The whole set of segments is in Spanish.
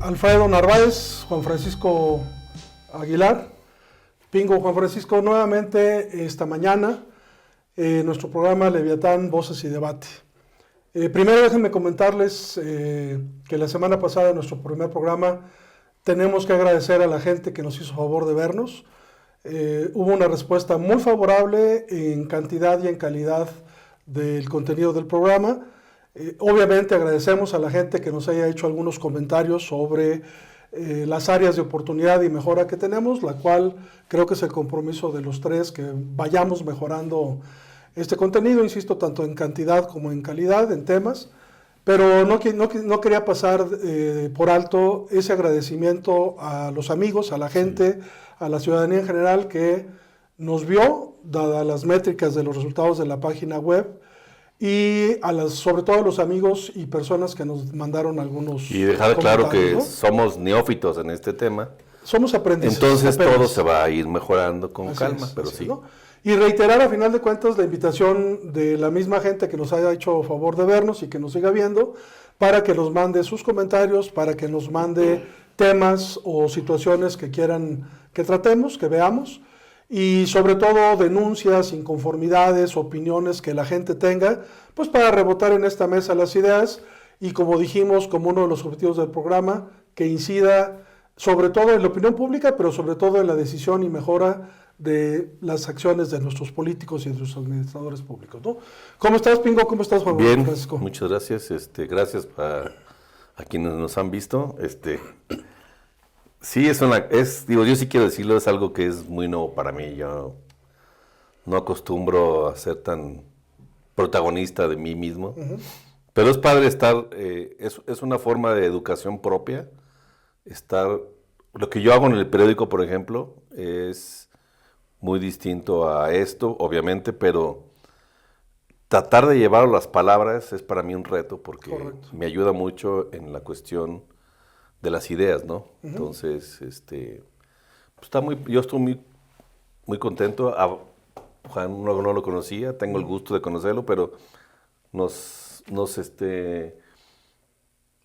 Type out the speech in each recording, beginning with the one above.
Alfredo Narváez, Juan Francisco Aguilar, Pingo. Juan Francisco, nuevamente esta mañana, nuestro programa Leviatán, Voces y Debate. Primero déjenme comentarles que la semana pasada, en nuestro primer programa, tenemos que agradecer a la gente que nos hizo favor de vernos. Hubo una respuesta muy favorable en cantidad y en calidad del contenido del programa. Obviamente agradecemos a la gente que nos haya hecho algunos comentarios sobre las áreas de oportunidad y mejora que tenemos, la cual creo que es el compromiso de los tres, que vayamos mejorando este contenido, insisto, tanto en cantidad como en calidad, en temas, pero no quería pasar por alto ese agradecimiento a los amigos, a la gente, a la ciudadanía en general que nos vio, dadas las métricas de los resultados de la página web, y sobre todo a los amigos y personas que nos mandaron algunos y dejar claro que ¿no? Somos neófitos en este tema. Somos aprendices. Entonces todo se va a ir mejorando con calma, pero así, sí. ¿no? Y reiterar a final de cuentas la invitación de la misma gente que nos haya hecho favor de vernos y que nos siga viendo, para que nos mande sus comentarios, para que nos mande temas o situaciones que quieran que tratemos, que veamos. Y sobre todo denuncias, inconformidades, opiniones que la gente tenga, pues para rebotar en esta mesa las ideas y, como dijimos, como uno de los objetivos del programa, que incida sobre todo en la opinión pública, pero sobre todo en la decisión y mejora de las acciones de nuestros políticos y de nuestros administradores públicos, ¿no? ¿Cómo estás, Pingo? ¿Cómo estás, Juan Francisco? Bien, muchas gracias. Gracias a quienes nos han visto. Sí, yo sí quiero decirlo, es algo que es muy nuevo para mí. Yo no acostumbro a ser tan protagonista de mí mismo, pero es padre estar, es una forma de educación propia, lo que yo hago en el periódico, por ejemplo, es muy distinto a esto, obviamente, pero tratar de llevar las palabras es para mí un reto, porque Correcto. Me ayuda mucho en la cuestión de las ideas, ¿no? Entonces, pues yo estoy muy contento. A Juan no lo conocía, tengo el gusto de conocerlo, pero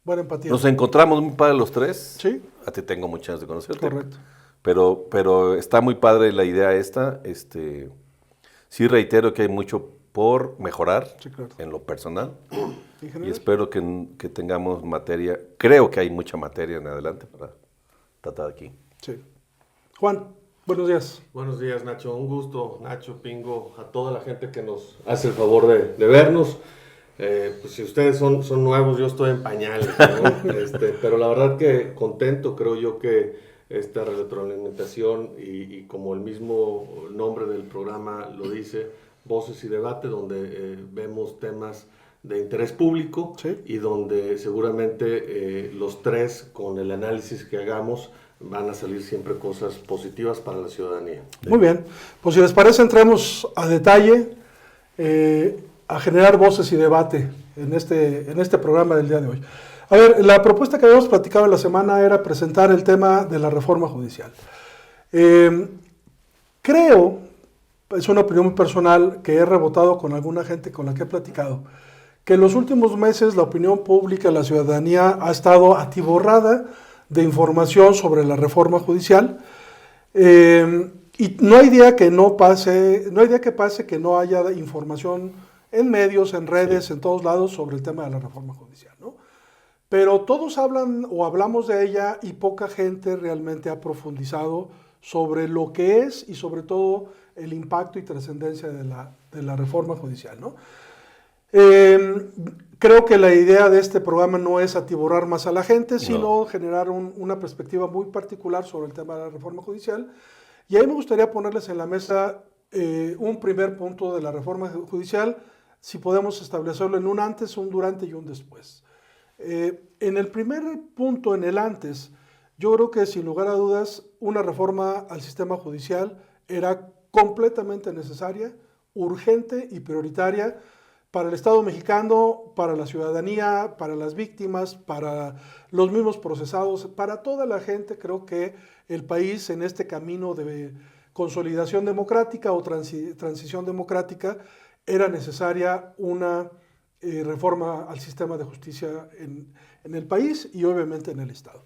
buena empatía. Nos encontramos muy padre los tres. Sí. A ti tengo muchas ganas de conocerte. Correcto. Pero está muy padre la idea esta. Sí reitero que hay mucho por mejorar, sí, claro, en lo personal. Y espero que tengamos materia. Creo que hay mucha materia en adelante para tratar aquí. Sí. Juan, buenos días. Buenos días, Nacho. Un gusto, Nacho, Pingo, a toda la gente que nos hace el favor de vernos. Pues si ustedes son nuevos, yo estoy en pañales, ¿no? Pero la verdad que contento, creo yo que esta retroalimentación y como el mismo nombre del programa lo dice, Voces y Debate, donde vemos temas de interés público, sí, y donde seguramente los tres, con el análisis que hagamos, van a salir siempre cosas positivas para la ciudadanía. Muy bien, pues si les parece entremos a detalle a generar voces y debate en este programa del día de hoy. A ver, la propuesta que habíamos platicado en la semana era presentar el tema de la reforma judicial. Creo, es una opinión muy personal que he rebotado con alguna gente con la que he platicado, que en los últimos meses la opinión pública, la ciudadanía ha estado atiborrada de información sobre la reforma judicial, y no hay día que pase que no haya información en medios, en redes, sí, en todos lados sobre el tema de la reforma judicial, ¿no? Pero todos hablan o hablamos de ella y poca gente realmente ha profundizado sobre lo que es y sobre todo el impacto y trascendencia de la reforma judicial, ¿no? Creo que la idea de este programa no es atiborrar más a la gente, sino generar una perspectiva muy particular sobre el tema de la reforma judicial. Y ahí me gustaría ponerles en la mesa un primer punto de la reforma judicial, si podemos establecerlo en un antes, un durante y un después. En el primer punto, en el antes, yo creo que sin lugar a dudas una reforma al sistema judicial era completamente necesaria, urgente y prioritaria para el Estado mexicano, para la ciudadanía, para las víctimas, para los mismos procesados, para toda la gente. Creo que el país en este camino de consolidación democrática o transición democrática era necesaria una reforma al sistema de justicia en el país y obviamente en el Estado.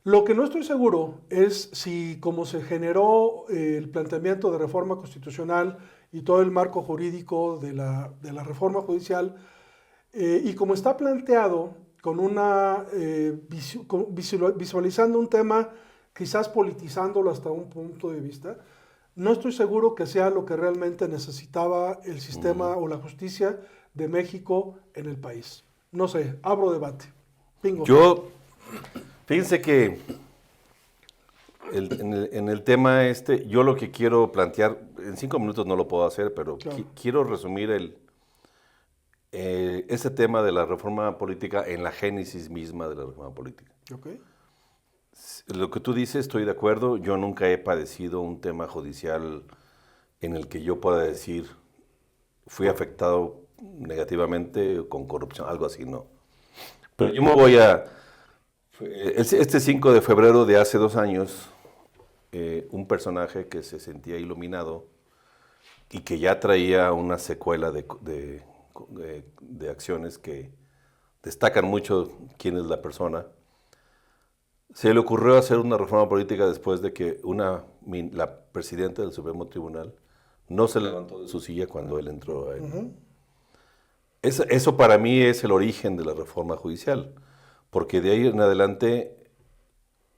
Lo que no estoy seguro es si, como se generó el planteamiento de reforma constitucional y todo el marco jurídico de la reforma judicial, y como está planteado con una visualizando un tema, quizás politizándolo hasta un punto de vista, no estoy seguro que sea lo que realmente necesitaba el sistema o la justicia de México en el país. No sé, abro debate. Bingo. Fíjense que en el tema yo lo que quiero plantear, en 5 minutos no lo puedo hacer, pero claro, quiero resumir ese tema de la reforma política en la génesis misma de la reforma política. Okay. Lo que tú dices, estoy de acuerdo. Yo nunca he padecido un tema judicial en el que yo pueda decir fui afectado negativamente con corrupción, algo así, no. Pero yo me voy este 5 de febrero de hace 2 años, un personaje que se sentía iluminado y que ya traía una secuela de acciones que destacan mucho quién es la persona, se le ocurrió hacer una reforma política después de que la presidenta del Supremo Tribunal no se levantó de su silla cuando él entró a él. Uh-huh. Eso para mí es el origen de la reforma judicial, porque de ahí en adelante,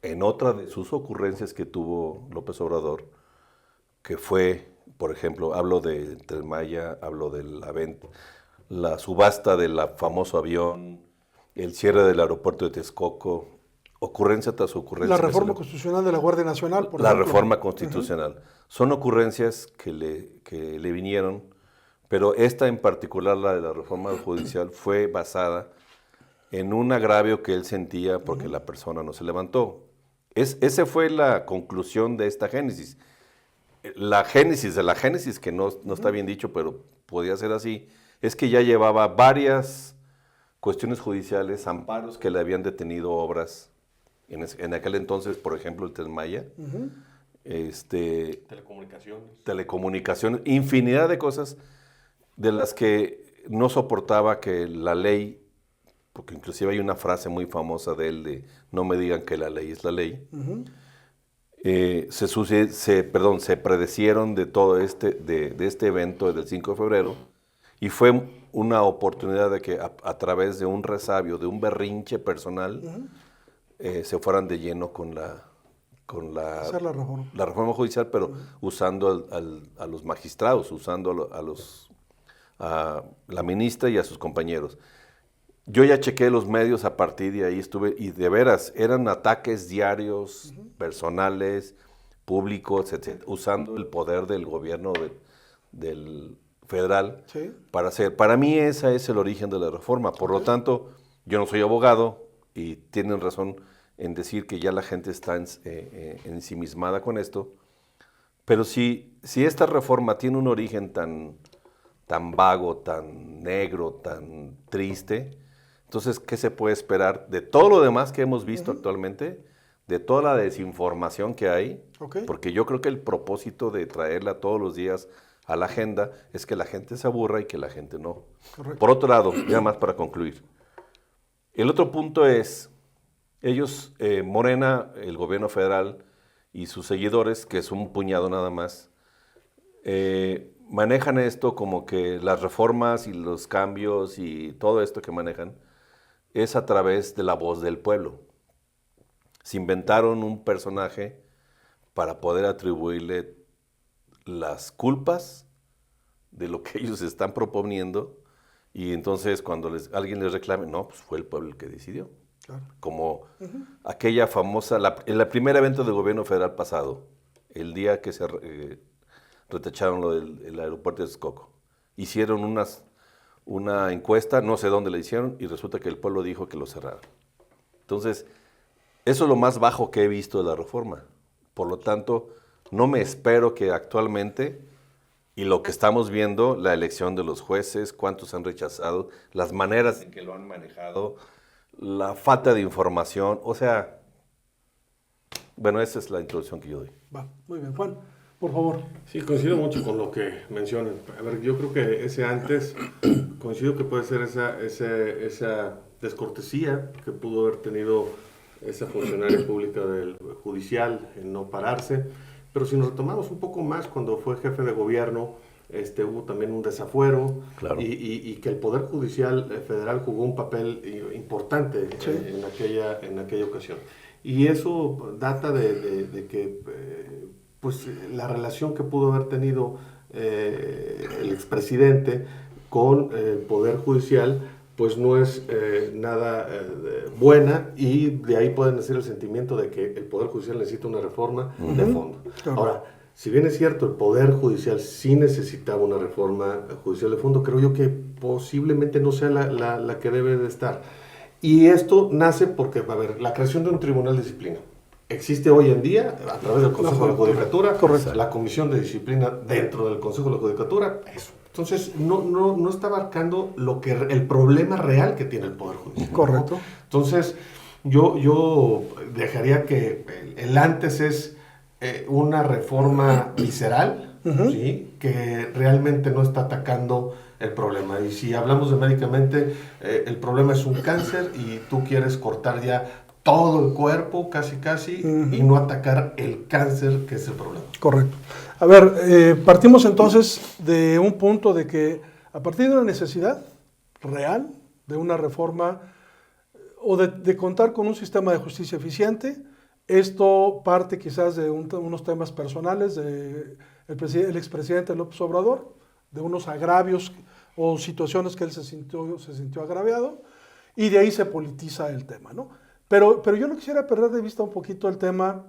en otra de sus ocurrencias que tuvo López Obrador, que fue, por ejemplo, hablo de Tren Maya, hablo de la subasta del famoso avión, el cierre del aeropuerto de Texcoco, ocurrencia tras ocurrencia. La reforma constitucional de la Guardia Nacional, por ejemplo. La reforma Uh-huh. constitucional. Son ocurrencias que le vinieron, pero esta en particular, la de la reforma judicial, fue basada en un agravio que él sentía porque uh-huh. la persona no se levantó. Esa fue la conclusión de esta génesis. La génesis de la génesis, que no está bien dicho, pero podía ser así, es que ya llevaba varias cuestiones judiciales, amparos que le habían detenido obras. En aquel entonces, por ejemplo, el Tren Maya, uh-huh. Telecomunicaciones, infinidad de cosas de las que no soportaba que la ley, porque inclusive hay una frase muy famosa de él de no me digan que la ley es la ley, uh-huh. Se predecieron de todo de este evento del 5 de febrero y fue una oportunidad de que a través de un resabio, de un berrinche personal, uh-huh. Se fueran de lleno con la reforma judicial, pero usando a los magistrados, usando a la ministra y a sus compañeros. Yo ya chequé los medios a partir de ahí, y de veras, eran ataques diarios, uh-huh. personales, públicos, etc., usando el poder del gobierno del federal, ¿sí? Para mí ese es el origen de la reforma. Por lo tanto, yo no soy abogado, y tienen razón en decir que ya la gente está ensimismada con esto, pero si esta reforma tiene un origen tan vago, tan negro, tan triste, entonces, ¿qué se puede esperar de todo lo demás que hemos visto uh-huh. actualmente, de toda la desinformación que hay? Okay. Porque yo creo que el propósito de traerla todos los días a la agenda es que la gente se aburra y que la gente no. Correcto. Por otro lado, ya más para concluir, el otro punto es, ellos, Morena, el gobierno federal y sus seguidores, que es un puñado nada más, manejan esto como que las reformas y los cambios y todo esto que manejan es a través de la voz del pueblo. Se inventaron un personaje para poder atribuirle las culpas de lo que ellos están proponiendo. Y entonces cuando alguien les reclame, no, pues fue el pueblo el que decidió. Claro. Como uh-huh. aquella famosa, el primer evento del gobierno federal pasado, el día que se retacharon lo del aeropuerto de Texcoco. Hicieron una encuesta, no sé dónde la hicieron, y resulta que el pueblo dijo que lo cerraran. Entonces, eso es lo más bajo que he visto de la reforma. Por lo tanto, no me espero que actualmente, y lo que estamos viendo, la elección de los jueces, cuántos han rechazado, las maneras en que lo han manejado, la falta de información, o sea, bueno, esa es la introducción que yo doy. Va, muy bien. Juan, por favor. Sí, coincido mucho con lo que mencionan. A ver, yo creo que ese antes, coincido que puede ser esa descortesía que pudo haber tenido esa funcionaria pública del judicial en no pararse, pero si nos retomamos un poco más, cuando fue jefe de gobierno, hubo también un desafuero, Claro. y que el Poder Judicial Federal jugó un papel importante Sí. en aquella ocasión. Y eso data de que pues, la relación que pudo haber tenido el expresidente con el Poder Judicial pues no es nada buena, y de ahí pueden decir el sentimiento de que el Poder Judicial necesita una reforma de fondo. Claro. Ahora, si bien es cierto, el Poder Judicial sí necesitaba una reforma judicial de fondo, creo yo que posiblemente no sea la que debe de estar. Y esto nace porque, a ver, la creación de un tribunal de disciplina. Existe hoy en día, a través del Consejo de la Judicatura, Correcto. la Comisión de Disciplina dentro del Consejo de la Judicatura, eso. Entonces, no está abarcando el problema real que tiene el Poder Judicial. Correcto. ¿No? Entonces, yo dejaría que el antes es una reforma visceral, ¿sí? Que realmente no está atacando el problema. Y si hablamos de médicamente, el problema es un cáncer y tú quieres cortar ya todo el cuerpo, casi, y no atacar el cáncer, que es el problema. Correcto. A ver, partimos entonces de un punto de que a partir de una necesidad real de una reforma o de contar con un sistema de justicia eficiente, esto parte quizás de unos temas personales del expresidente López Obrador, de unos agravios o situaciones que él se sintió agraviado, y de ahí se politiza el tema, ¿no? Pero yo no quisiera perder de vista un poquito el tema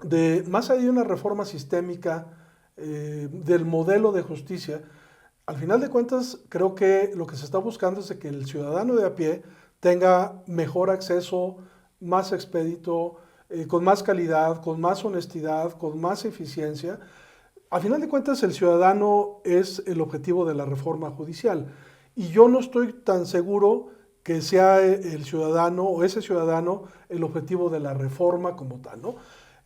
de, más allá de una reforma sistémica del modelo de justicia, al final de cuentas creo que lo que se está buscando es de que el ciudadano de a pie tenga mejor acceso, más expedito, con más calidad, con más honestidad, con más eficiencia. Al final de cuentas el ciudadano es el objetivo de la reforma judicial, y yo no estoy tan seguro que sea el ciudadano o ese ciudadano el objetivo de la reforma como tal, ¿no?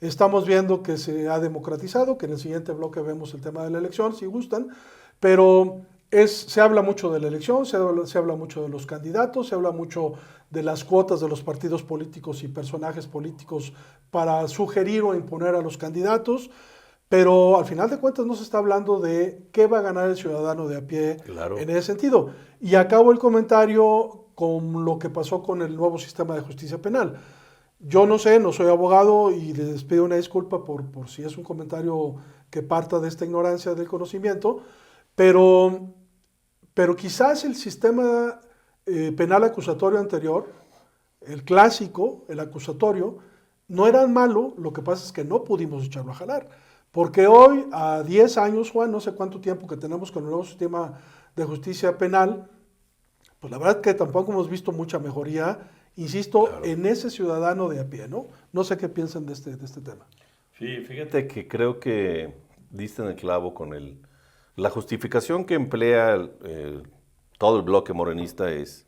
Estamos viendo que se ha democratizado, que en el siguiente bloque vemos el tema de la elección, si gustan, pero se habla mucho de la elección, se habla mucho de los candidatos, se habla mucho de las cuotas de los partidos políticos y personajes políticos para sugerir o imponer a los candidatos, pero al final de cuentas no se está hablando de qué va a ganar el ciudadano de a pie. Claro. En ese sentido. Y acabo el comentario con lo que pasó con el nuevo sistema de justicia penal. Yo no sé, no soy abogado y les pido una disculpa por si es un comentario que parta de esta ignorancia del conocimiento, pero quizás el sistema penal acusatorio anterior, el clásico, el acusatorio, no era malo, lo que pasa es que no pudimos echarlo a jalar. Porque hoy, a 10 años, Juan, no sé cuánto tiempo que tenemos con el nuevo sistema de justicia penal, pues la verdad que tampoco hemos visto mucha mejoría, insisto, claro, en ese ciudadano de a pie, ¿no? No sé qué piensan de este tema. Sí, fíjate que creo que diste en el clavo con la justificación que emplea todo el bloque morenista es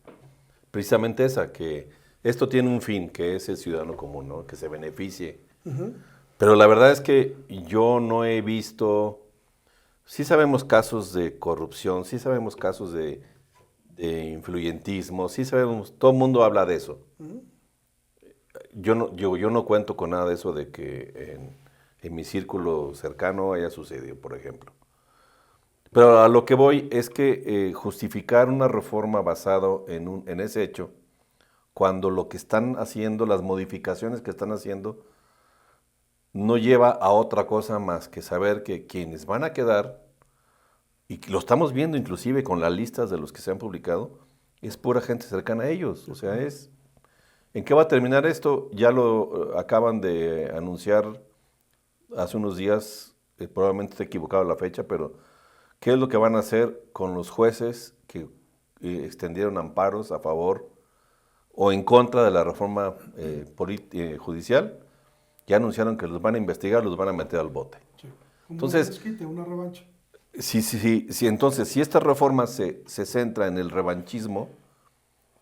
precisamente esa, que esto tiene un fin, que es el ciudadano común, ¿no? Que se beneficie. Pero la verdad es que yo no he visto, sí sabemos casos de corrupción, sí sabemos casos de influyentismo, sí sabemos, todo el mundo habla de eso. Yo no cuento con nada de eso de que en mi círculo cercano haya sucedido, por ejemplo. Pero a lo que voy es que justificar una reforma basado en ese hecho, cuando lo que están haciendo, las modificaciones que están haciendo, no lleva a otra cosa más que saber que quienes van a quedar, y lo estamos viendo inclusive con las listas de los que se han publicado, es pura gente cercana a ellos. O sea, ¿en qué va a terminar esto? Ya lo acaban de anunciar hace unos días, probablemente esté equivocado la fecha, pero ¿qué es lo que van a hacer con los jueces que extendieron amparos a favor o en contra de la reforma judicial. Ya anunciaron que los van a investigar, los van a meter al bote. Sí. Entonces, una revancha. Entonces, si esta reforma se centra en el revanchismo,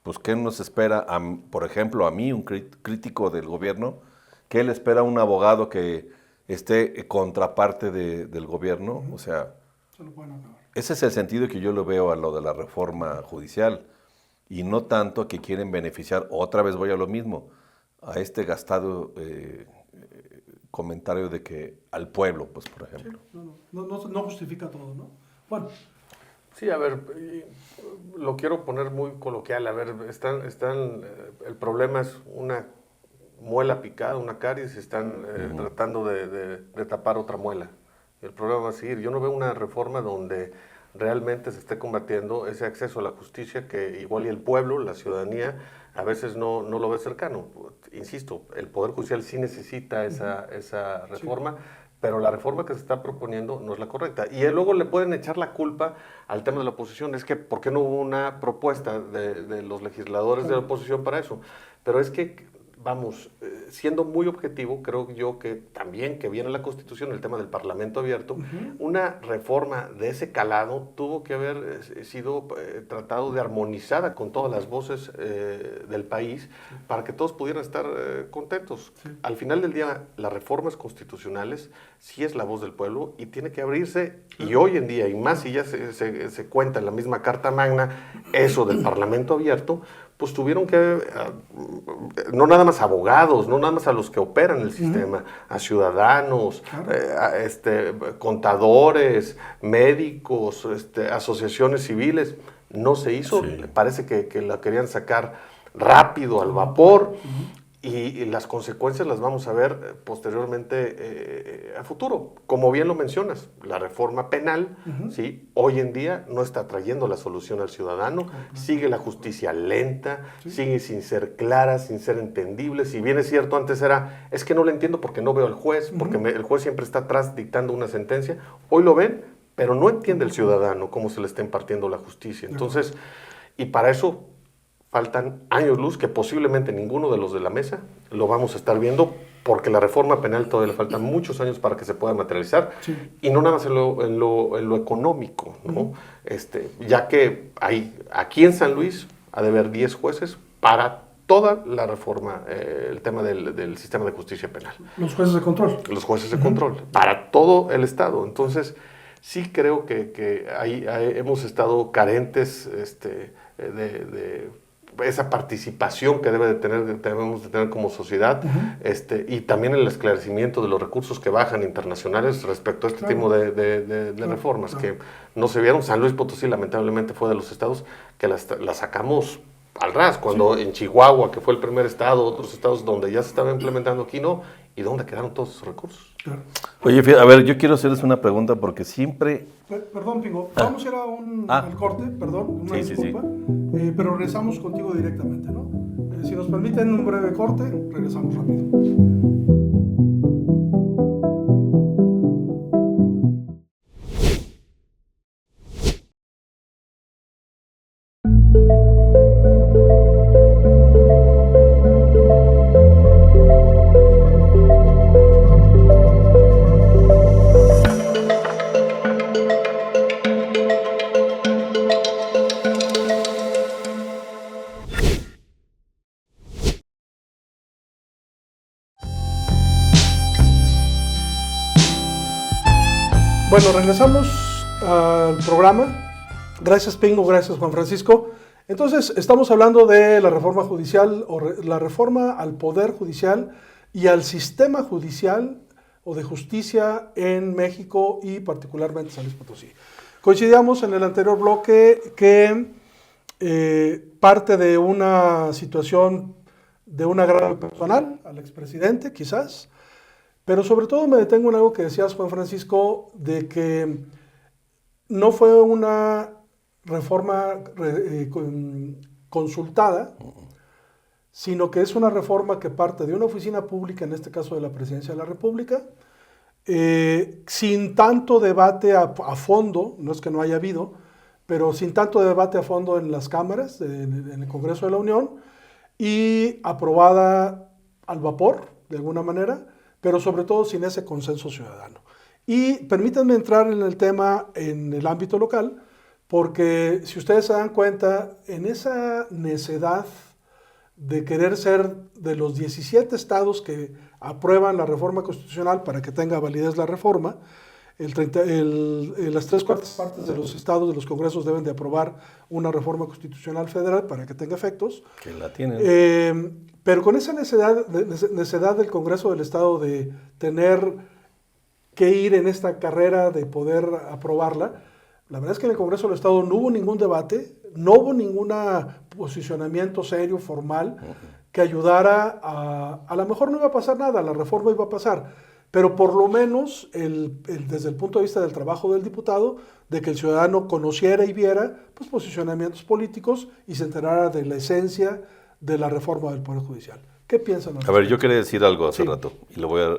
pues ¿qué nos espera, por ejemplo, a mí, un crítico del gobierno? ¿Qué le espera a un abogado que esté contraparte del gobierno? O sea, se lo pueden acabar. Ese es el sentido que yo lo veo a lo de la reforma judicial, y no tanto que quieren beneficiar, otra vez voy a lo mismo, a este gastado comentario de que al pueblo, pues, por ejemplo. Sí, no justifica todo, ¿no? Bueno. Sí, a ver, lo quiero poner muy coloquial. A ver, el problema es una muela picada, una caries, y están tratando de tapar otra muela. El problema va a seguir. Yo no veo una reforma donde realmente se esté combatiendo ese acceso a la justicia que igual y el pueblo, la ciudadanía, a veces no lo ve cercano. Insisto, el Poder Judicial sí necesita esa reforma, sí, pero la reforma que se está proponiendo no es la correcta. Y luego le pueden echar la culpa al tema de la oposición. Es que, ¿por qué no hubo una propuesta de los legisladores de la oposición para eso? Pero es que, vamos, siendo muy objetivo, creo yo que también que viene la Constitución, el tema del Parlamento abierto, una reforma de ese calado tuvo que haber sido tratado de armonizada con todas las voces del país para que todos pudieran estar contentos. Sí. Al final del día, las reformas constitucionales sí es la voz del pueblo y tiene que abrirse, y hoy en día, y más si ya se cuenta en la misma Carta Magna, eso del Parlamento abierto, pues tuvieron que, no nada más abogados, no nada más a los que operan el sistema, a ciudadanos, contadores, médicos, asociaciones civiles. No se hizo, sí. Parece que la querían sacar rápido, al vapor, y las consecuencias las vamos a ver posteriormente a futuro. Como bien lo mencionas, la reforma penal, ¿sí? Hoy en día no está trayendo la solución al ciudadano, sigue la justicia lenta, sigue sin ser clara, sin ser entendible. Si bien es cierto, antes es que no lo entiendo porque no veo al juez, porque el juez siempre está atrás dictando una sentencia. Hoy lo ven, pero no entiende el ciudadano cómo se le está impartiendo la justicia. Entonces, y para eso faltan años luz que posiblemente ninguno de los de la mesa lo vamos a estar viendo, porque la reforma penal todavía le faltan muchos años para que se pueda materializar, sí. Y no nada más en lo económico, ¿no? Ya que aquí en San Luis ha de haber 10 jueces para toda la reforma, el tema del sistema de justicia penal. Los jueces de control. Los jueces de control, para todo el Estado. Entonces, sí creo que hemos estado carentes de esa participación que debemos de tener como sociedad, y también el esclarecimiento de los recursos que bajan internacionales respecto a este tipo de reformas que no se vieron. San Luis Potosí lamentablemente fue de los estados que la sacamos al ras, cuando en Chihuahua, que fue el primer estado, otros estados donde ya se estaba implementando, aquí no, y dónde quedaron todos esos recursos. Claro. Oye, a ver, yo quiero hacerles una pregunta porque siempre... Perdón, Pingo, vamos a ir al corte, perdón, una disculpa, pero regresamos contigo directamente, ¿no? Si nos permiten un breve corte, regresamos rápido. Bueno, regresamos al programa. Gracias, Pingo, gracias, Juan Francisco. Entonces, estamos hablando de la reforma judicial, o la reforma al Poder Judicial y al sistema judicial o de justicia en México y particularmente San Luis Potosí. Coincidíamos en el anterior bloque que parte de una situación de un agravio personal al expresidente, quizás, pero sobre todo me detengo en algo que decías, Juan Francisco, de que no fue una reforma consultada, sino que es una reforma que parte de una oficina pública, en este caso de la Presidencia de la República, sin tanto debate a fondo, no es que no haya habido, pero sin tanto debate a fondo en las cámaras, en el Congreso de la Unión, y aprobada al vapor, de alguna manera, pero sobre todo sin ese consenso ciudadano. Y permítanme entrar en el tema en el ámbito local, porque si ustedes se dan cuenta, en esa necedad de querer ser de los 17 estados que aprueban la reforma constitucional para que tenga validez la reforma, las 3/4 partes de los estados de los congresos deben de aprobar una reforma constitucional federal para que tenga efectos. Que la tienen. Pero con esa necedad del Congreso del Estado de tener que ir en esta carrera de poder aprobarla, la verdad es que en el Congreso del Estado no hubo ningún debate, no hubo ningún posicionamiento serio, formal, que ayudara a lo mejor no iba a pasar nada, la reforma iba a pasar, pero por lo menos desde el punto de vista del trabajo del diputado, de que el ciudadano conociera y viera pues, posicionamientos políticos y se enterara de la esencia de la reforma del Poder Judicial. ¿Qué piensan? A ver, yo quería decir algo hace Sí. rato, y lo voy a...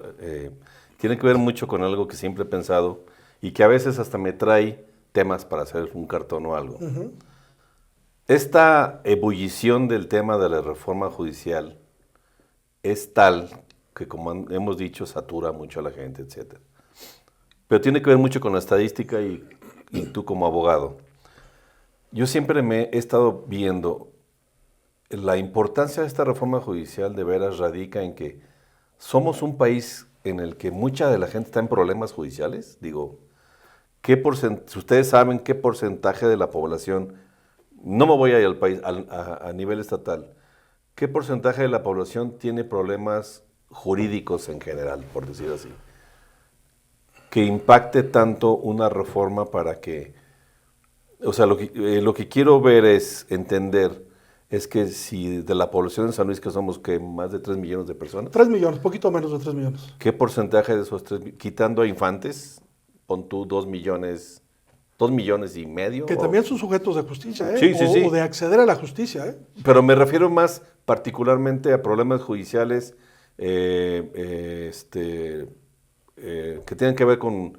tiene que ver mucho con algo que siempre he pensado, y que a veces hasta me trae temas para hacer un cartón o algo. Esta ebullición del tema de la reforma judicial es tal que, como hemos dicho, satura mucho a la gente, etc. Pero tiene que ver mucho con la estadística y tú como abogado. Yo siempre me he estado viendo la importancia de esta reforma judicial de veras radica en que somos un país en el que mucha de la gente está en problemas judiciales. Digo, si ustedes saben qué porcentaje de la población, no me voy a ir al país, a nivel estatal, qué porcentaje de la población tiene problemas jurídicos en general, por decir así, que impacte tanto una reforma para que, o sea, lo que quiero ver es entender, es que si de la población de San Luis, que somos que más de 3 millones de personas, 3 millones, poquito menos de 3 millones. ¿qué porcentaje de esos 3, quitando a infantes, pon tú 2 millones y medio? Que también son sujetos de justicia, ¿eh? Sí, sí, sí. O de acceder a la justicia, ¿eh? Pero me refiero más particularmente a problemas judiciales que tienen que ver con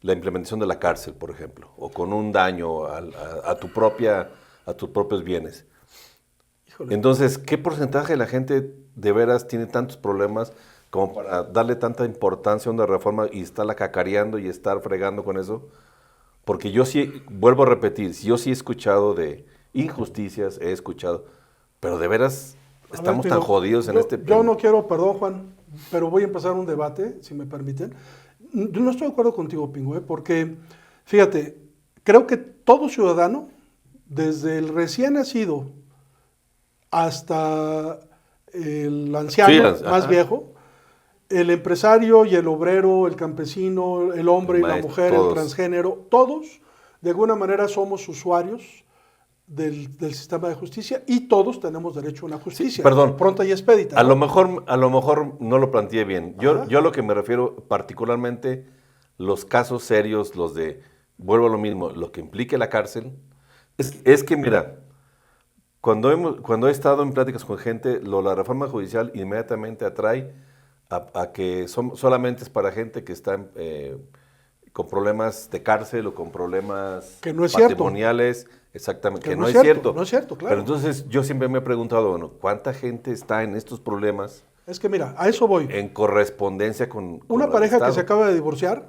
la implementación de la cárcel, por ejemplo, o con un daño a tus propios bienes. Híjole. Entonces, ¿qué porcentaje de la gente de veras tiene tantos problemas como para darle tanta importancia a una reforma y estarla cacareando y estar fregando con eso? Porque yo sí, vuelvo a repetir, yo sí he escuchado de injusticias, he escuchado, pero de veras estamos tan jodidos en este... Yo no quiero, perdón Juan, pero voy a empezar un debate, si me permiten. Yo no estoy de acuerdo contigo, Pingo, porque, fíjate, creo que todo ciudadano, desde el recién nacido hasta el anciano más viejo, el empresario y el obrero, el campesino, el hombre y la mujer, el transgénero, todos de alguna manera somos usuarios del sistema de justicia y todos tenemos derecho a una justicia. Perdón, pronta y expedita. A lo mejor no lo planteé bien. Yo a lo que me refiero particularmente los casos serios, los de, vuelvo a lo mismo, lo que implique la cárcel, es que mira, cuando he estado en pláticas con gente, la reforma judicial inmediatamente atrae a que solamente es para gente que está con problemas de cárcel o con problemas que no es patrimoniales. Cierto. Exactamente, que no es cierto. No es cierto, claro. Pero entonces yo siempre me he preguntado, bueno, ¿cuánta gente está en estos problemas? Es que mira, a eso voy. En correspondencia con una pareja que se acaba de divorciar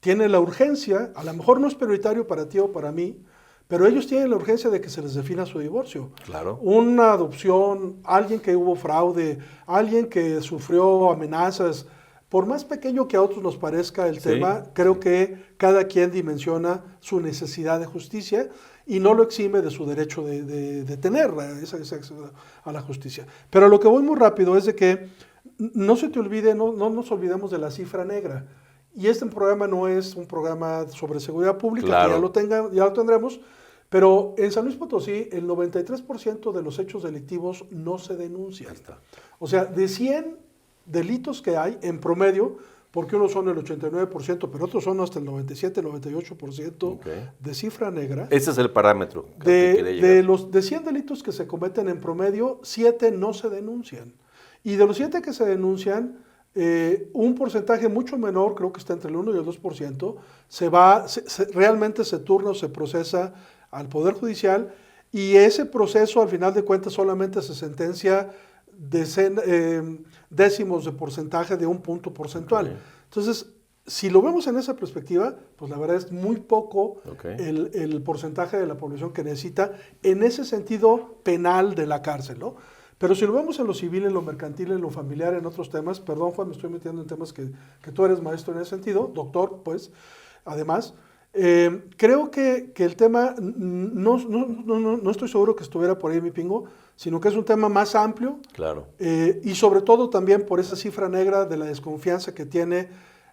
tiene la urgencia, a lo mejor no es prioritario para ti o para mí, pero ellos tienen la urgencia de que se les defina su divorcio. Claro. Una adopción, alguien que hubo fraude, alguien que sufrió amenazas. Por más pequeño que a otros nos parezca el tema, creo que cada quien dimensiona su necesidad de justicia y no lo exime de su derecho de tener ese acceso a la justicia. Pero lo que voy muy rápido es de que no se te olvide, no nos olvidemos de la cifra negra. Y este programa no es un programa sobre seguridad pública, claro, que ya lo tendremos, pero en San Luis Potosí el 93% de los hechos delictivos no se denuncian. O sea, de 100 delitos que hay en promedio, porque unos son el 89%, pero otros son hasta el 97, 98% de cifra negra. Ese es el parámetro. De 100 delitos que se cometen en promedio, 7 no se denuncian. Y de los 7 que se denuncian, un porcentaje mucho menor, creo que está entre el 1 y el 2%, realmente se turna o se procesa al Poder Judicial, y ese proceso al final de cuentas solamente se sentencia décimos de porcentaje de un punto porcentual. Okay. Entonces, si lo vemos en esa perspectiva, pues la verdad es muy poco Okay. el porcentaje de la población que necesita en ese sentido penal de la cárcel, ¿no? Pero si lo vemos en lo civil, en lo mercantil, en lo familiar, en otros temas, perdón Juan, me estoy metiendo en temas que tú eres maestro en ese sentido, doctor, pues, además, creo que el tema, no estoy seguro que estuviera por ahí mi pingo, sino que es un tema más amplio. Claro. Y sobre todo también por esa cifra negra de la desconfianza que tiene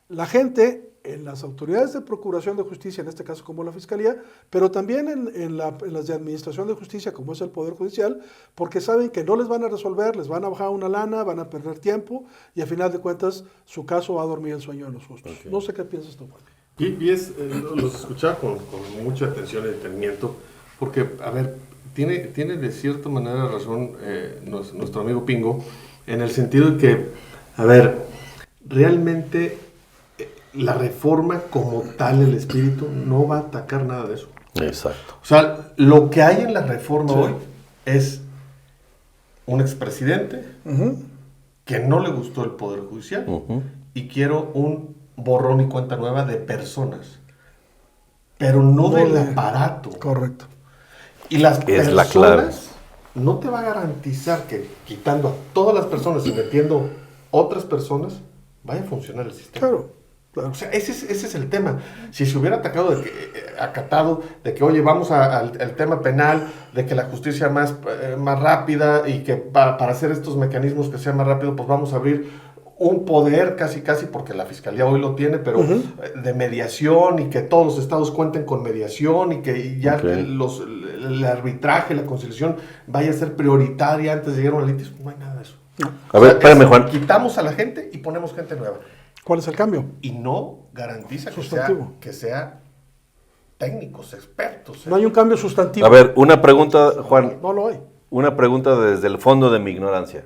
la gente en las autoridades de procuración de justicia, en este caso como la Fiscalía, pero también en las de administración de justicia, como es el Poder Judicial, porque saben que no les van a resolver, les van a bajar una lana, van a perder tiempo, y a final de cuentas su caso va a dormir el sueño de los justos. Okay. No sé qué piensas tú, Juan. Los escuchaba con mucha atención y detenimiento, porque, a ver, tiene de cierta manera razón nuestro amigo Pingo, en el sentido de que, a ver, realmente la reforma como tal, el espíritu, no va a atacar nada de eso. Exacto. O sea, lo que hay en la reforma hoy es un expresidente que no le gustó el Poder Judicial y quiero un borrón y cuenta nueva de personas, pero no del aparato. Correcto. Y las Es personas la clave. no te va a garantizar que quitando a todas las personas y metiendo otras personas vaya a funcionar el sistema. Claro. Claro. O sea, ese es el tema. Si se hubiera acatado de que, oye, vamos al tema penal, de que la justicia más rápida y que para hacer estos mecanismos que sea más rápido, pues vamos a abrir un poder casi, porque la Fiscalía hoy lo tiene, pero de mediación, y que todos los estados cuenten con mediación, y que ya el arbitraje, la conciliación vaya a ser prioritaria antes de llegar a una litis. No hay nada de eso. A ver, espérame, Juan. Quitamos a la gente y ponemos gente nueva. ¿Cuál es el cambio? Y no garantiza que sea técnicos, expertos. No hay un cambio sustantivo. A ver, una pregunta, Juan. No lo hay. Una pregunta desde el fondo de mi ignorancia.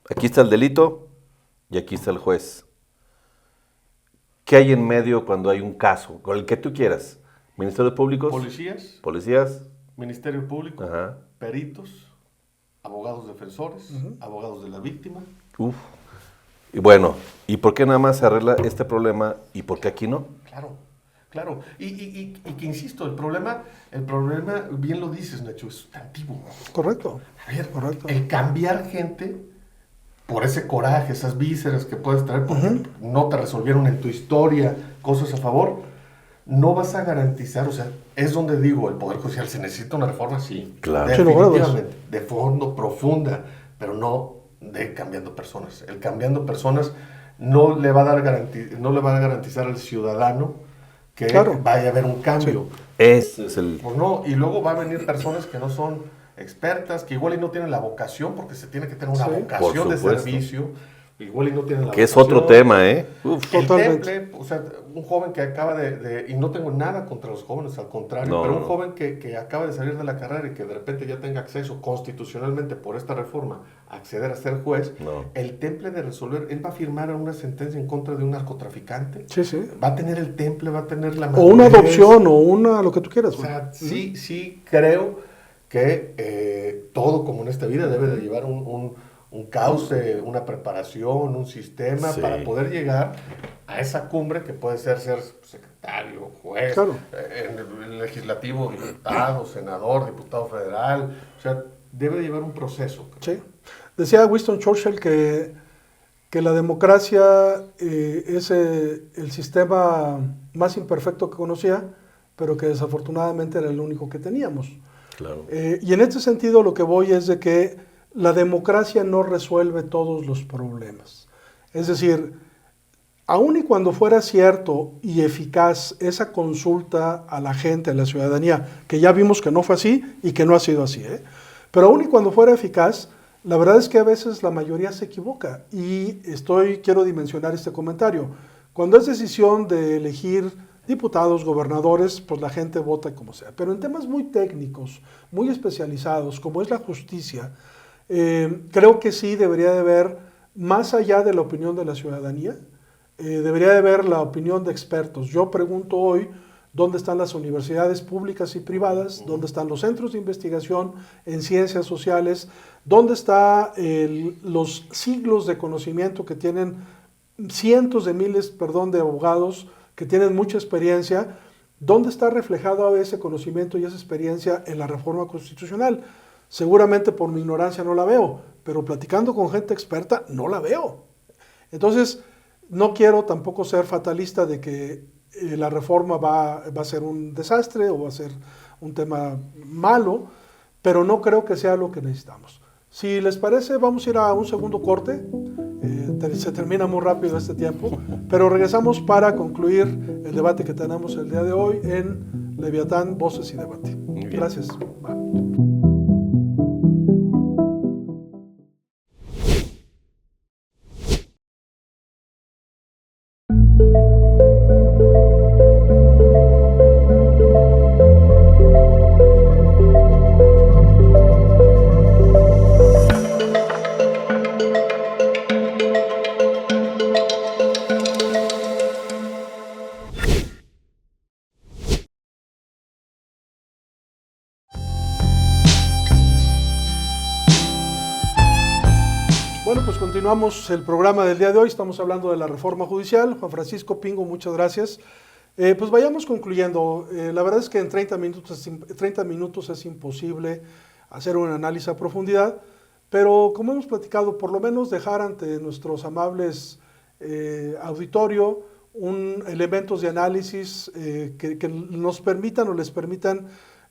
Aquí está el delito y aquí está el juez. ¿Qué hay en medio cuando hay un caso? Con el que tú quieras. ¿Ministerios Públicos? Policías. Ministerio Público. Ajá. Peritos. Abogados defensores. Abogados de la víctima. Uf. Y bueno, ¿y por qué nada más se arregla este problema y por qué aquí no? Claro. Y que insisto, el problema, bien lo dices, Nacho, es sustantivo. Correcto. A ver, correcto. El cambiar gente por ese coraje, esas vísceras que puedes traer porque no te resolvieron en tu historia cosas a favor, no vas a garantizar, o sea, es donde digo, el Poder Judicial se necesita una reforma, sí. Claro. Definitivamente, de fondo, profunda, pero no de cambiando personas. El cambiando personas no le va a garantizar al ciudadano que vaya a haber un cambio. Sí. Ese es el... Pues no, y luego va a venir personas que no son expertas, que igual y no tienen la vocación, porque se tiene que tener una vocación de servicio, igual y no tienen la que vocación. Es otro tema, ¿eh? Uf. El temple, o sea, un joven que acaba y no tengo nada contra los jóvenes, al contrario, pero un joven que acaba de salir de la carrera y que de repente ya tenga acceso constitucionalmente por esta reforma a acceder a ser juez, el temple de resolver, él va a firmar una sentencia en contra de un narcotraficante, va a tener el temple, va a tener la madurez, o una adopción, o una, lo que tú quieras. O sea, sí creo que todo como en esta vida debe de llevar un cauce, una preparación, un sistema para poder llegar a esa cumbre que puede ser secretario, juez, en el legislativo, diputado, senador, diputado federal, o sea, debe de llevar un proceso. Sí. Decía Winston Churchill que la democracia es el sistema más imperfecto que conocía, pero que desafortunadamente era el único que teníamos. Claro. Y en este sentido lo que voy es de que la democracia no resuelve todos los problemas. Es decir, aun y cuando fuera cierto y eficaz esa consulta a la gente, a la ciudadanía, que ya vimos que no fue así y que no ha sido así, pero aun y cuando fuera eficaz, la verdad es que a veces la mayoría se equivoca. Y quiero dimensionar este comentario. Cuando es decisión de elegir diputados, gobernadores, pues la gente vota como sea. Pero en temas muy técnicos, muy especializados, como es la justicia, creo que sí debería de haber, más allá de la opinión de la ciudadanía, debería de haber la opinión de expertos. Yo pregunto hoy, dónde están las universidades públicas y privadas, dónde están los centros de investigación en ciencias sociales, dónde están los siglos de conocimiento que tienen cientos de miles, de abogados que tienen mucha experiencia. ¿Dónde está reflejado ese conocimiento y esa experiencia en la reforma constitucional? Seguramente por mi ignorancia no la veo, pero platicando con gente experta no la veo. Entonces, no quiero tampoco ser fatalista de que la reforma va a ser un desastre o va a ser un tema malo, pero no creo que sea lo que necesitamos. Si les parece, vamos a ir a un segundo corte. Se termina muy rápido este tiempo, pero regresamos para concluir el debate que tenemos el día de hoy en Leviatán, Voces y Debate. Gracias. Va. Bueno, pues continuamos el programa del día de hoy. Estamos hablando de la reforma judicial. Juan Francisco Pingo, muchas gracias. Pues vayamos concluyendo. La verdad es que en 30 minutos es imposible hacer un análisis a profundidad, pero como hemos platicado, por lo menos dejar ante nuestros amables auditorio elementos de análisis que nos permitan o les permitan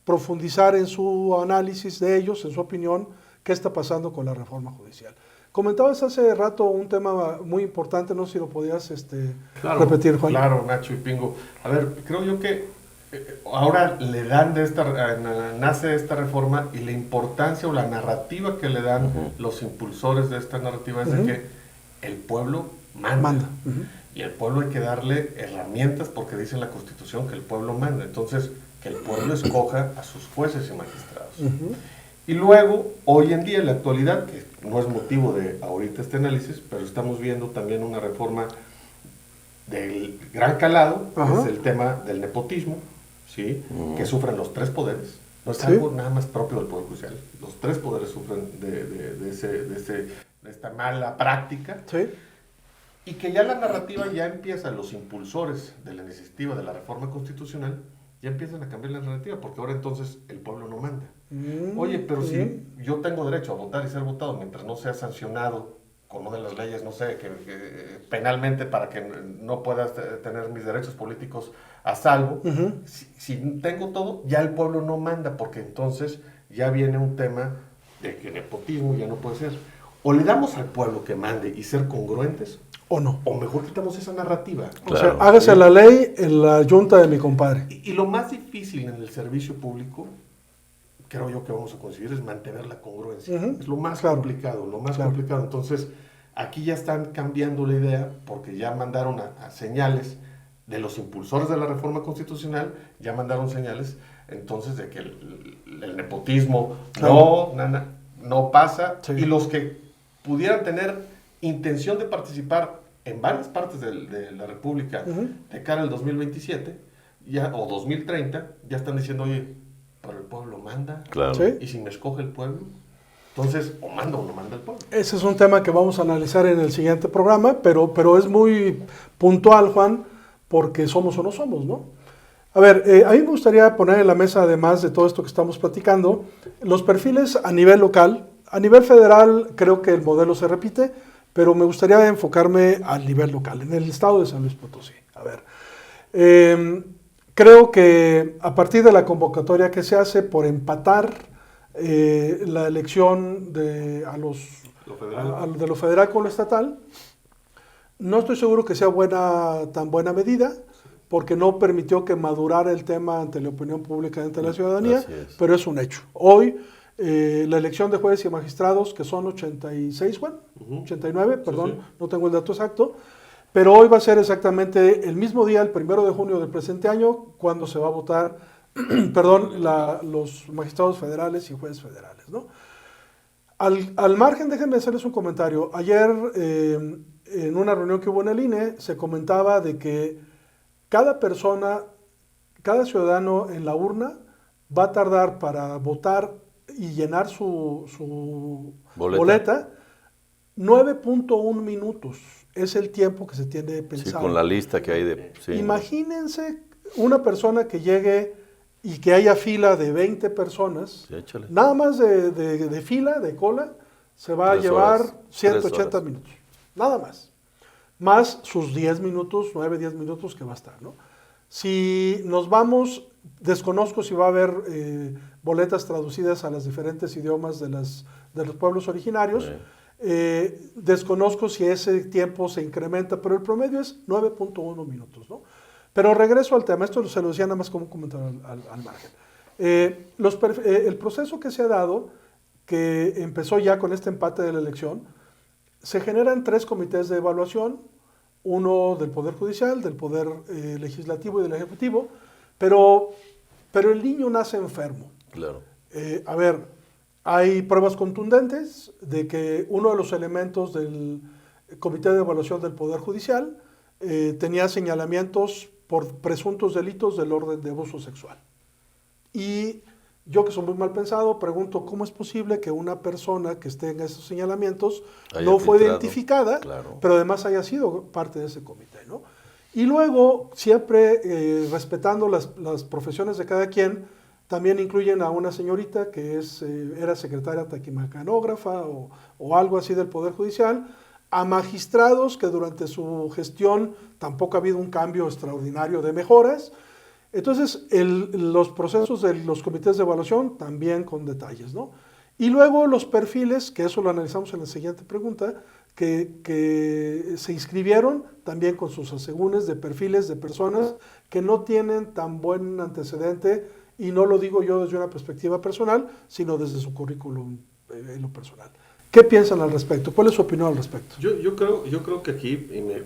profundizar en su análisis de ellos, en su opinión, qué está pasando con la reforma judicial. Comentabas hace rato un tema muy importante, no sé si lo podías repetir, Juan. Claro, Nacho y Pingo. A ver, creo yo que ahora le dan nace esta reforma y la importancia o la narrativa que le dan los impulsores de esta narrativa es de que el pueblo manda. Y el pueblo hay que darle herramientas porque dice en la Constitución que el pueblo manda. Entonces, que el pueblo escoja a sus jueces y magistrados. Y luego, hoy en día, en la actualidad, que no es motivo de ahorita este análisis, pero estamos viendo también una reforma del gran calado, que es el tema del nepotismo, ¿sí? Que sufren los tres poderes. No es algo nada más propio del Poder Judicial. Los tres poderes sufren de esta mala práctica. Sí. Y que ya la narrativa ya empieza, los impulsores de la iniciativa de la reforma constitucional, ya empiezan a cambiar la narrativa, porque ahora entonces el pueblo no manda. Oye, pero si yo tengo derecho a votar y ser votado mientras no sea sancionado con una de las leyes, no sé, que penalmente para que no puedas tener mis derechos políticos a salvo, si tengo todo, ya el pueblo no manda, porque entonces ya viene un tema de que nepotismo ya no puede ser. O le damos al pueblo que mande y ser congruentes, ¿o no? O mejor quitamos esa narrativa. Claro. O sea, hágase la ley en la yunta de mi compadre. Y lo más difícil en el servicio público, creo yo que vamos a conseguir, es mantener la congruencia. Es lo más complicado, complicado. Entonces, aquí ya están cambiando la idea, porque ya mandaron a señales de los impulsores de la reforma constitucional, ya mandaron señales, entonces, de que el nepotismo no pasa, y los que pudieran tener intención de participar en varias partes de la República de cara al 2027 o 2030, ya están diciendo, oye, pero el pueblo manda, y si me escoge el pueblo, entonces o manda o no manda el pueblo. Ese es un tema que vamos a analizar en el siguiente programa, pero es muy puntual, Juan, porque somos o no somos, ¿no? A ver, a mí me gustaría poner en la mesa, además de todo esto que estamos platicando, los perfiles a nivel local. A nivel federal creo que el modelo se repite, pero me gustaría enfocarme al nivel local, en el estado de San Luis Potosí. A ver, creo que a partir de la convocatoria que se hace por empatar la elección de lo federal con lo estatal, no estoy seguro que sea tan buena medida, porque no permitió que madurara el tema ante la opinión pública, ante la ciudadanía, pero es un hecho. Hoy, la elección de jueces y magistrados, que son 86, Juan, 89, perdón, no tengo el dato exacto, pero hoy va a ser exactamente el mismo día, el 1 de junio del presente año, cuando se va a votar, los magistrados federales y jueces federales, ¿no? Al margen, déjenme hacerles un comentario. Ayer, en una reunión que hubo en el INE, se comentaba de que cada persona cada ciudadano en la urna va a tardar para votar y llenar su boleta 9.1 minutos. Es el tiempo que se tiene pensado. Sí, con la lista que hay de... Sí, imagínense una persona que llegue y que haya fila de 20 personas, sí, échale. nada más de fila, de cola, se va a llevar 180 minutos, nada más. Más sus 10 minutos, 9, 10 minutos que va a estar, ¿no? Si nos vamos, desconozco si va a haber boletas traducidas a los diferentes idiomas de los pueblos originarios. Sí. Desconozco si ese tiempo se incrementa, pero el promedio es 9.1 minutos, ¿no? Pero regreso al tema, esto se lo decía nada más como un comentario al margen. El proceso que se ha dado, que empezó ya con este empate de la elección, se generan 3 comités de evaluación, uno del Poder Judicial, del Poder Legislativo y del Ejecutivo, pero el niño nace enfermo. Claro. A ver, hay pruebas contundentes de que uno de los elementos del Comité de Evaluación del Poder Judicial tenía señalamientos por presuntos delitos del orden de abuso sexual. Y yo, que soy muy mal pensado, pregunto cómo es posible que una persona que esté en esos señalamientos no fue identificada, claro, pero además haya sido parte de ese comité, ¿no? Y luego, siempre respetando las profesiones de cada quien, también incluyen a una señorita que era secretaria taquimecanógrafa o algo así del Poder Judicial, a magistrados que durante su gestión tampoco ha habido un cambio extraordinario de mejoras. Entonces, los procesos de los comités de evaluación también con detalles, ¿no? Y luego los perfiles, que eso lo analizamos en la siguiente pregunta, que se inscribieron también con sus asegúnes de perfiles de personas que no tienen tan buen antecedente, y no lo digo yo desde una perspectiva personal, sino desde su currículum en lo personal. ¿Qué piensan al respecto? ¿Cuál es su opinión al respecto? Yo creo que aquí,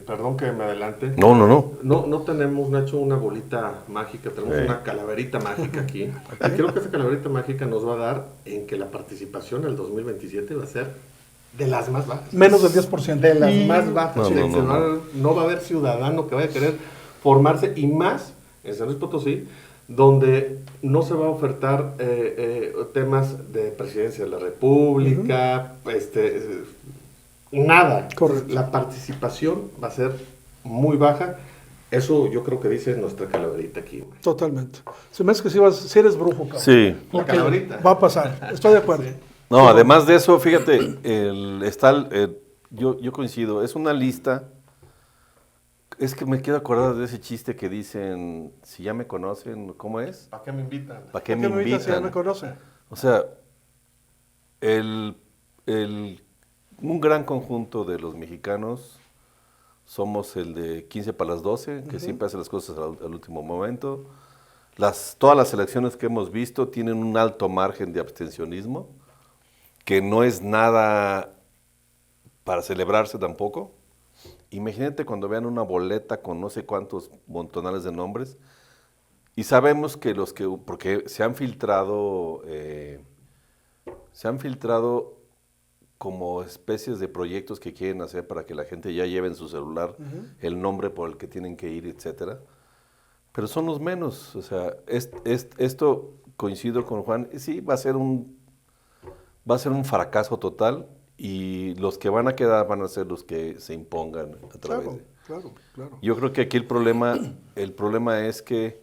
perdón que me adelante. No tenemos, Nacho, una bolita mágica, tenemos una calaverita mágica aquí. Y creo que esa calaverita mágica nos va a dar en que la participación en el 2027 va a ser de las más bajas. Menos del 10%. De las más bajas. No va a haber ciudadano que vaya a querer formarse, y más en San Luis Potosí, donde no se va a ofertar temas de presidencia de la República, nada. Correcto. La participación va a ser muy baja. Eso yo creo que dice nuestra calaverita aquí. Totalmente. Se me hace que si eres brujo, cabrón. Sí. La calaverita. Va a pasar, estoy de acuerdo. Sí. No, además de eso, fíjate, yo coincido, es una lista. Es que me quiero acordar de ese chiste que dicen, si ya me conocen, ¿cómo es? ¿Para qué me invitan? ¿Para qué me invitan? Si ya me conocen. O sea, un gran conjunto de los mexicanos somos el de 15 para las 12, que siempre hace las cosas al último momento. Todas las elecciones que hemos visto tienen un alto margen de abstencionismo, que no es nada para celebrarse tampoco. Imagínate cuando vean una boleta con no sé cuántos montonales de nombres, y sabemos que porque se han filtrado como especies de proyectos que quieren hacer para que la gente ya lleve en su celular el nombre por el que tienen que ir, etcétera. Pero son los menos, o sea, esto coincido con Juan, sí, va a ser un fracaso total. Y los que van a quedar van a ser los que se impongan a través de... Claro. Yo creo que aquí el problema es que,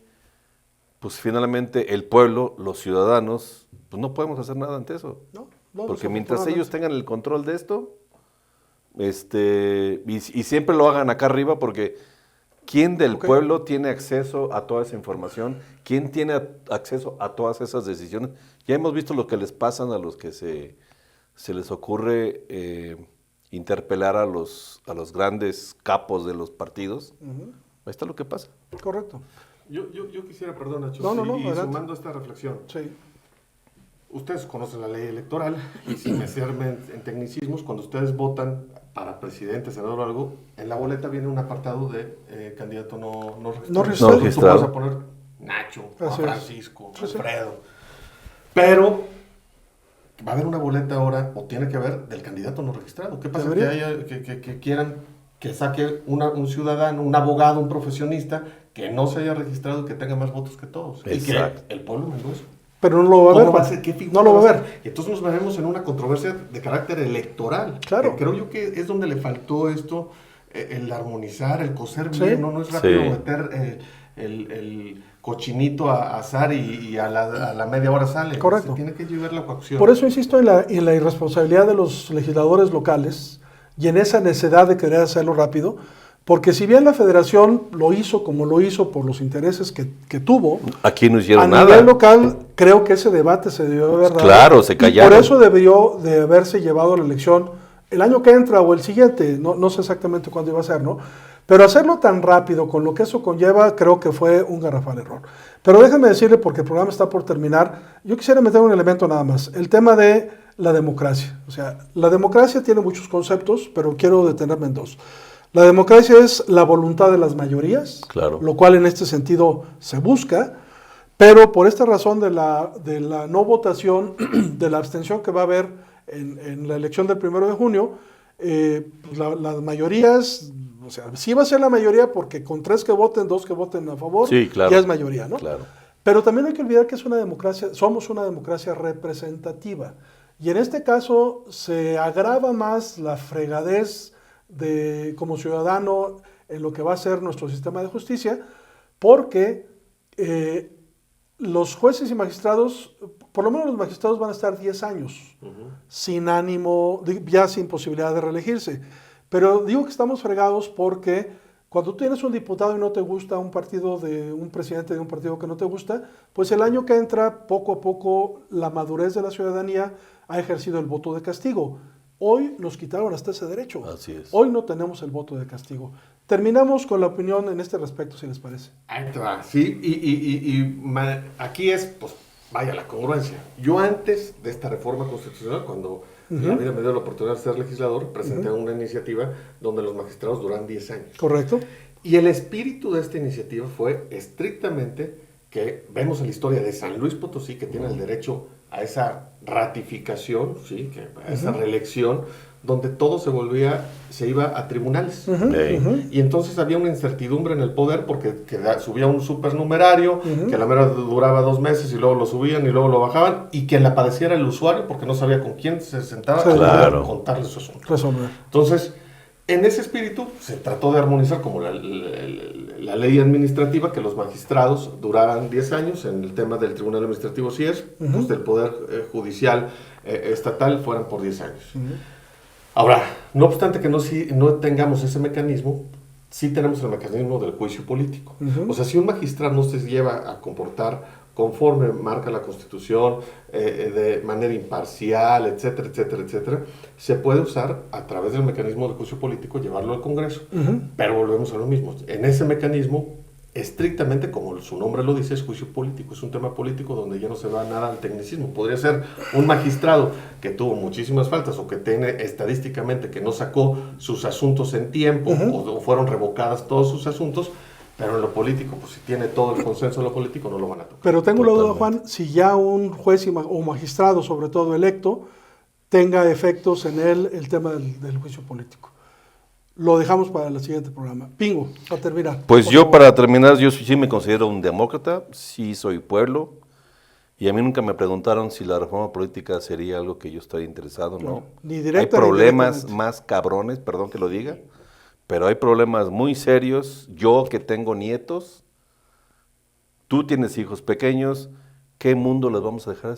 pues finalmente el pueblo, los ciudadanos, pues no podemos hacer nada ante eso. No, porque mientras ellos tengan el control de esto, y siempre lo hagan acá arriba, porque ¿quién del pueblo tiene acceso a toda esa información? ¿Quién tiene acceso a todas esas decisiones? Ya hemos visto lo que les pasan a los que se les ocurre interpelar a los grandes capos de los partidos. Ahí está lo que pasa. Correcto. Yo quisiera, perdón, Nacho, sumando esta reflexión. Sí. Ustedes conocen la ley electoral, y sin meterme en tecnicismos, cuando ustedes votan para presidente, senador o algo, en la boleta viene un apartado de candidato no registrado. Tú vas a poner Nacho, Juan Francisco, Alfredo. Pero va a haber una boleta ahora, o tiene que haber, del candidato no registrado. ¿Qué pasa que quieran que saque un ciudadano, un abogado, un profesionista que no se haya registrado y que tenga más votos que todos. Exacto. Y que el pueblo mandó eso. Pero no lo va a ver. ¿Cómo va a ser? ¿Qué figura no lo va a ser? ver. Y entonces nos veremos en una controversia de carácter electoral. Claro. Creo yo que es donde le faltó esto, el armonizar, el coser Sí. bien, no es rápido Sí. meter el cochinito a asar y a la media hora sale. Correcto. Se tiene que llevar la coacción. Por eso insisto en la irresponsabilidad de los legisladores locales y en esa necesidad de querer hacerlo rápido, porque si bien la federación lo hizo como lo hizo por los intereses que tuvo, Aquí no hicieron a nada. nivel local creo que ese debate se debió haber dado. Claro, se Y callaron. por eso debió de haberse llevado la elección el año que entra o el siguiente, no sé exactamente cuándo iba a ser, ¿no? Pero hacerlo tan rápido, con lo que eso conlleva, creo que fue un garrafal error. Pero déjenme decirle, porque el programa está por terminar, yo quisiera meter un elemento nada más, el tema de la democracia. O sea, la democracia tiene muchos conceptos, pero quiero detenerme en dos. La democracia es la voluntad de las mayorías, Claro. lo cual en este sentido se busca, pero por esta razón de la no votación, de la abstención que va a haber en la elección del 1 de junio, pues las mayorías, o sea, sí va a ser la mayoría porque con 3 que voten, 2 que voten a favor, Sí, claro. ya es mayoría, ¿no? Claro. Pero también hay que olvidar que es una democracia, somos una democracia representativa. Y en este caso se agrava más la fregadez de como ciudadano en lo que va a ser nuestro sistema de justicia, porque los jueces y magistrados, por lo menos los magistrados van a estar 10 años, sin ánimo, ya sin posibilidad de reelegirse. Pero digo que estamos fregados porque cuando tú tienes un diputado y no te gusta un partido de un presidente de un partido que no te gusta, pues el año que entra, poco a poco, la madurez de la ciudadanía ha ejercido el voto de castigo. Hoy nos quitaron hasta ese derecho. Así es. Hoy no tenemos el voto de castigo. Terminamos con la opinión en este respecto, si les parece. Ahí te va, sí, aquí es, pues, vaya, la congruencia. Yo antes de esta reforma constitucional, cuando la vida me dio la oportunidad de ser legislador, presenté una iniciativa donde los magistrados duran 10 años. ¿Correcto? Y el espíritu de esta iniciativa fue estrictamente que vemos en la historia de San Luis Potosí, que tiene el derecho a esa ratificación, ¿sí? A esa reelección, donde todo se iba a tribunales. Y entonces había una incertidumbre en el poder porque subía un supernumerario, que a la mera duraba 2 meses y luego lo subían y luego lo bajaban, y quien la padeciera el usuario porque no sabía con quién se sentaba Claro. a contarle su asunto. Resolver. Entonces, en ese espíritu se trató de armonizar como la ley administrativa, que los magistrados duraran 10 años, en el tema del Tribunal Administrativo sí es, pues del Poder Judicial Estatal fueran por 10 años. Ahora, no obstante que no tengamos ese mecanismo, sí tenemos el mecanismo del juicio político. O sea, si un magistrado no se lleva a comportar conforme marca la Constitución, de manera imparcial, etcétera, etcétera, etcétera, se puede usar a través del mecanismo del juicio político, llevarlo al Congreso. Pero volvemos a lo mismo. En ese mecanismo, estrictamente, como su nombre lo dice, es juicio político. Es un tema político donde ya no se va nada al tecnicismo. Podría ser un magistrado que tuvo muchísimas faltas o que tiene estadísticamente que no sacó sus asuntos en tiempo o fueron revocadas todos sus asuntos. Pero en lo político, pues si tiene todo el consenso de lo político, no lo van a tocar. Pero tengo la duda, Juan, si ya un juez o magistrado, sobre todo electo, tenga efectos en él el tema del juicio político. Lo dejamos para el siguiente programa. Pingo, para terminar. Pues por yo, favor. para terminar, yo sí me considero un demócrata, sí soy pueblo, y a mí nunca me preguntaron si la reforma política sería algo que yo estaría interesado, ¿no? Ni directa Hay ni problemas indirectamente. más cabrones, perdón que lo diga, pero hay problemas muy serios. Yo que tengo nietos, tú tienes hijos pequeños, ¿qué mundo les vamos a dejar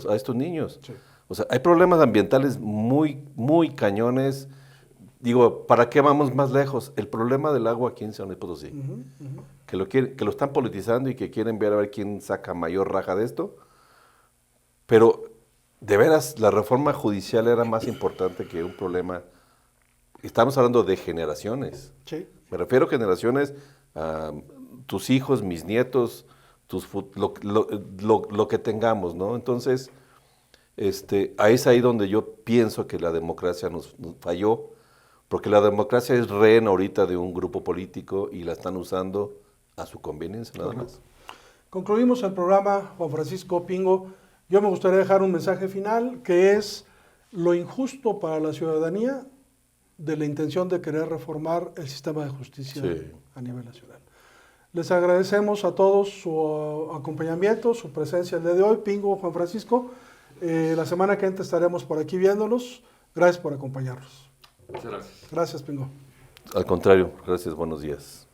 a estos niños? Sí. O sea, hay problemas ambientales muy, muy cañones. Digo, ¿para qué vamos más lejos? El problema del agua aquí en San Luis Potosí, que lo están politizando y que quieren ver a ver quién saca mayor raja de esto, pero de veras la reforma judicial era más importante que un problema. Estamos hablando de generaciones. Sí. Me refiero a generaciones, tus hijos, mis nietos, lo que tengamos, ¿no? Entonces, ahí es ahí donde yo pienso que la democracia nos falló, porque la democracia es rehén ahorita de un grupo político y la están usando a su conveniencia, nada más. Concluimos el programa, Juan Francisco Pingo. Yo me gustaría dejar un mensaje final, que es lo injusto para la ciudadanía de la intención de querer reformar el sistema de justicia Sí. a nivel nacional. Les agradecemos a todos su acompañamiento, su presencia el día de hoy. Pingo, Juan Francisco, la semana que entra estaremos por aquí viéndolos. Gracias por acompañarnos. Muchas gracias. Gracias, Pingo. Al contrario, gracias, buenos días.